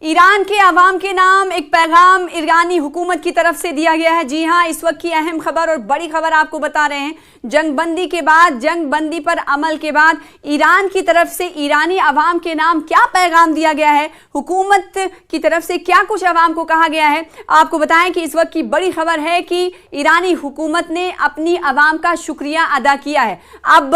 ایران کے عوام کے نام ایک پیغام ایرانی حکومت کی طرف سے دیا گیا ہے۔ جی ہاں، اس وقت کی اہم خبر اور بڑی خبر آپ کو بتا رہے ہیں۔ جنگ بندی کے بعد، جنگ بندی پر عمل کے بعد ایران کی طرف سے ایرانی عوام کے نام کیا پیغام دیا گیا ہے، حکومت کی طرف سے کیا کچھ عوام کو کہا گیا ہے، آپ کو بتائیں کہ اس وقت کی بڑی خبر ہے کہ ایرانی حکومت نے اپنی عوام کا شکریہ ادا کیا ہے۔ اب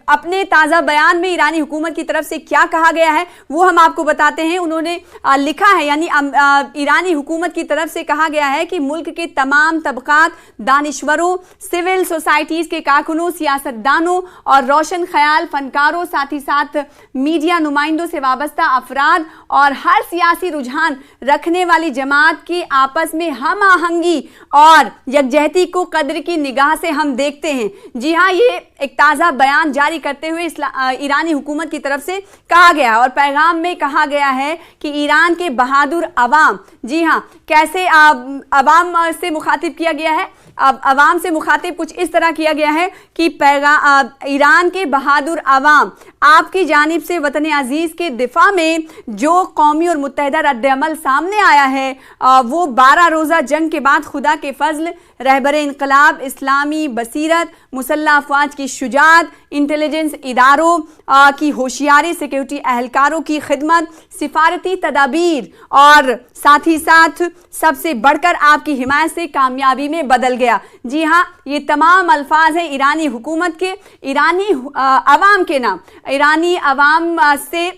اپنے تازہ بیان میں ایرانی حکومت کی طرف سے کیا کہا گیا ہے وہ ہم آپ کو بتاتے ہیں۔ انہوں نے لکھا ہے، یعنی ایرانی حکومت کی طرف سے کہا گیا ہے کہ ملک کے تمام طبقات، دانشوروں، سول سوسائٹیز کے کارکنوں، سیاستدانوں اور روشن خیال فنکاروں، ساتھ ہی ساتھ میڈیا نمائندوں سے وابستہ افراد اور ہر سیاسی رجحان رکھنے والی جماعت کی آپس میں ہم آہنگی اور یکجہتی کو قدر کی نگاہ سے ہم دیکھتے ہیں۔ جی ہاں، یہ ایک تازہ بیان جاری کرتے ہوئے ایرانی حکومت کی طرف سے کہا گیا اور پیغام میں کہا گیا ہے کہ ایران کے بہادر عوام، جی ہاں، کیسے عوام سے مخاطب کیا گیا ہے، عوام سے مخاطب کچھ اس طرح کیا گیا ہے کہ ایران کے بہادر عوام، آپ کی جانب سے وطن عزیز کے دفاع میں جو قومی اور متحدہ رد عمل سامنے آیا ہے وہ 12 روزہ جنگ کے بعد خدا کے فضل، رہبر انقلاب، اسلامی بصیرت، مسلح افواج کی شجاعت، انٹیلیجنس اداروں کی ہوشیاری، سیکیورٹی اہلکاروں کی خدمت، سفارتی تدابیر اور ساتھ ہی ساتھ سب سے بڑھ کر آپ کی حمایت سے کامیابی میں بدل گیا۔ جی ہاں، یہ تمام الفاظ ہیں ایرانی حکومت کے، ایرانی عوام کے نام، ایرانی عوام سے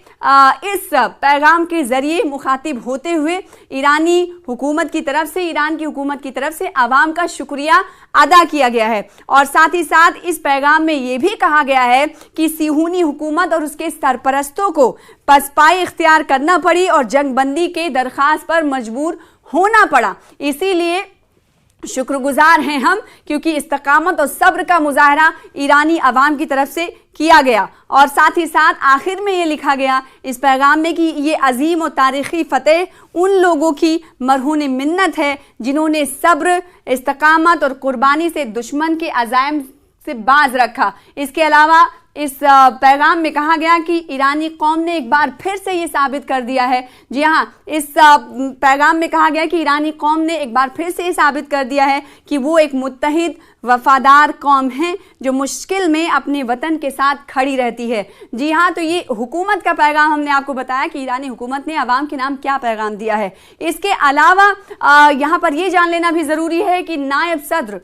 اس پیغام کے ذریعے مخاطب ہوتے ہوئے ایرانی حکومت کی طرف سے، ایران کی حکومت کی طرف سے عوام کا شکریہ ادا کیا گیا ہے۔ اور ساتھ ہی ساتھ اس پیغام میں یہ بھی کہا گیا ہے کہ صہیونی حکومت اور اس کے سرپرستوں کو پسپائی اختیار کرنا پڑی اور جنگ بندی کے درخواست پر مجبور ہونا پڑا، اسی لیے شکر گزار ہیں ہم، کیونکہ استقامت اور صبر کا مظاہرہ ایرانی عوام کی طرف سے کیا گیا۔ اور ساتھ ہی ساتھ آخر میں یہ لکھا گیا اس پیغام میں کہ یہ عظیم و تاریخی فتح ان لوگوں کی مرہون منت ہے جنہوں نے صبر، استقامت اور قربانی سے دشمن کے عزائم سے باز رکھا۔ اس کے علاوہ اس پیغام میں کہا گیا کہ ایرانی قوم نے ایک بار پھر سے یہ ثابت کر دیا ہے، جی ہاں، اس پیغام میں کہا گیا کہ ایرانی قوم نے ایک بار پھر سے یہ ثابت کر دیا ہے کہ وہ ایک متحد وفادار قوم ہے جو مشکل میں اپنے وطن کے ساتھ کھڑی رہتی ہے۔ جی ہاں، تو یہ حکومت کا پیغام ہم نے آپ کو بتایا کہ ایرانی حکومت نے عوام کے نام کیا پیغام دیا ہے۔ اس کے علاوہ یہاں پر یہ جان لینا بھی ضروری ہے کہ نائب صدر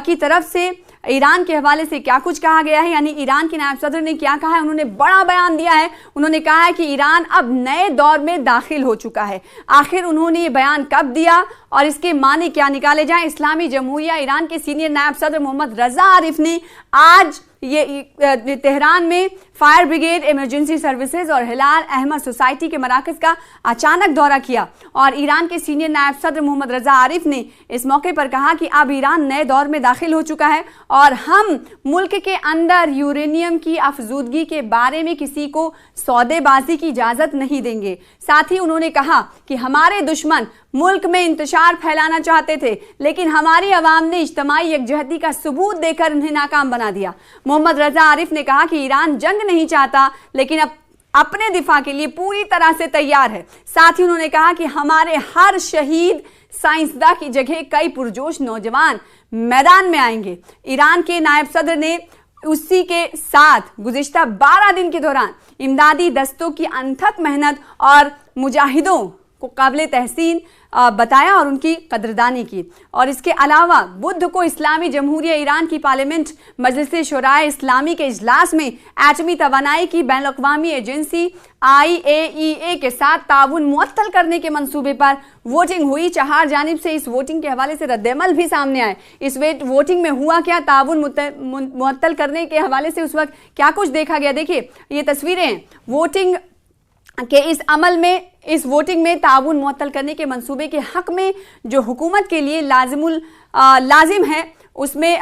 کی طرف سے ایران کے حوالے سے کیا کچھ کہا گیا ہے، یعنی ایران کے نائب صدر نے کیا کہا ہے۔ انہوں نے بڑا بیان دیا ہے، انہوں نے کہا ہے کہ ایران اب نئے دور میں داخل ہو چکا ہے۔ آخر انہوں نے یہ بیان کب دیا اور اس کے معنی کیا نکالے جائیں؟ اسلامی جمہوریہ ایران کے سینئر نائب صدر محمد رضا عارف نے آج یہ تہران میں فائر بریگیڈ، ایمرجنسی سروسز اور ہلال احمد سوسائٹی کے مراکز کا اچانک دورہ کیا اور ایران کے سینئر نائب صدر محمد رضا عارف نے اس موقع پر کہا کہ اب ایران نئے دور میں داخل ہو چکا ہے اور ہم ملک کے اندر یورینیم کی افزودگی کے بارے میں کسی کو سودے بازی کی اجازت نہیں دیں گے۔ ساتھ ہی انہوں نے کہا کہ ہمارے دشمن ملک میں انتشار پھیلانا چاہتے تھے لیکن ہماری عوام نے اجتماعی یکجہتی کا ثبوت دے کر انہیں ناکام بنا دیا۔ محمد رضا عارف نے کہا کہ ایران جنگ نہیں چاہتا لیکن اب اپنے دفاع کے لیے پوری طرح سے تیار ہے۔ ساتھ ہی انہوں نے کہا کہ ہمارے ہر شہید سائنسداں کی جگہ کئی پرجوش نوجوان میدان میں آئیں گے۔ ایران کے نائب صدر نے اسی کے ساتھ گزشتہ 12 دن کے دوران امدادی دستوں کی انتھک محنت اور مجاہدوں کو قابل تحسین بتایا اور ان کی قدردانی کی۔ اور اس کے علاوہ بدھ کو اسلامی جمہوریہ ایران کی پارلیمنٹ مجلس شورائے اسلامی کے اجلاس میں ایٹمی توانائی کی بین الاقوامی ایجنسی IAEA کے ساتھ تعاون معطل کرنے کے منصوبے پر ووٹنگ ہوئی۔ چہار جانب سے اس ووٹنگ کے حوالے سے رد عمل بھی سامنے آئے۔ اس ووٹنگ میں ہوا کیا، تعاون معطل کرنے کے حوالے سے اس وقت کیا کچھ دیکھا گیا، دیکھیے یہ تصویریں ہیں ووٹنگ کہ اس عمل میں، اس ووٹنگ میں تعاون معطل کرنے کے منصوبے کے حق میں جو حکومت کے لیے لازم ہے اس میں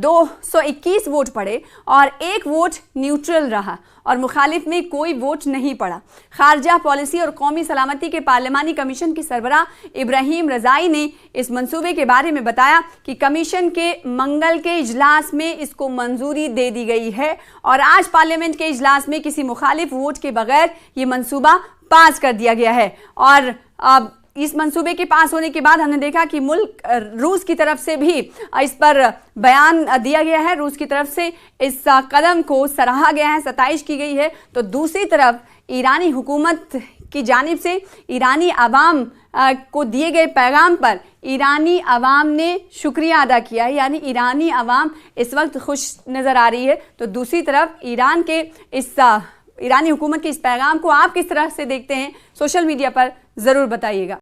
221 ووٹ پڑے اور 1 ووٹ نیوٹرل رہا اور مخالف میں کوئی ووٹ نہیں پڑا۔ خارجہ پالیسی اور قومی سلامتی کے پارلیمانی کمیشن کی سربراہ ابراہیم رضائی نے اس منصوبے کے بارے میں بتایا کہ کمیشن کے منگل کے اجلاس میں اس کو منظوری دے دی گئی ہے اور آج پارلیمنٹ کے اجلاس میں کسی مخالف ووٹ کے بغیر یہ منصوبہ پاس کر دیا گیا ہے۔ اور اس منصوبے کے پاس ہونے کے بعد ہم نے دیکھا کہ ملک روس کی طرف سے بھی اس پر بیان دیا گیا ہے، روس کی طرف سے اس قدم کو سراہا گیا ہے، ستائش کی گئی ہے۔ تو دوسری طرف ایرانی حکومت کی جانب سے ایرانی عوام کو دیے گئے پیغام پر ایرانی عوام نے شکریہ ادا کیا ہے، یعنی ایرانی عوام اس وقت خوش نظر آ رہی ہے۔ تو دوسری طرف ایرانی حکومت کے اس پیغام کو آپ کس طرح سے دیکھتے ہیں؟ سوشل میڈیا پر ضرور بتائیے گا۔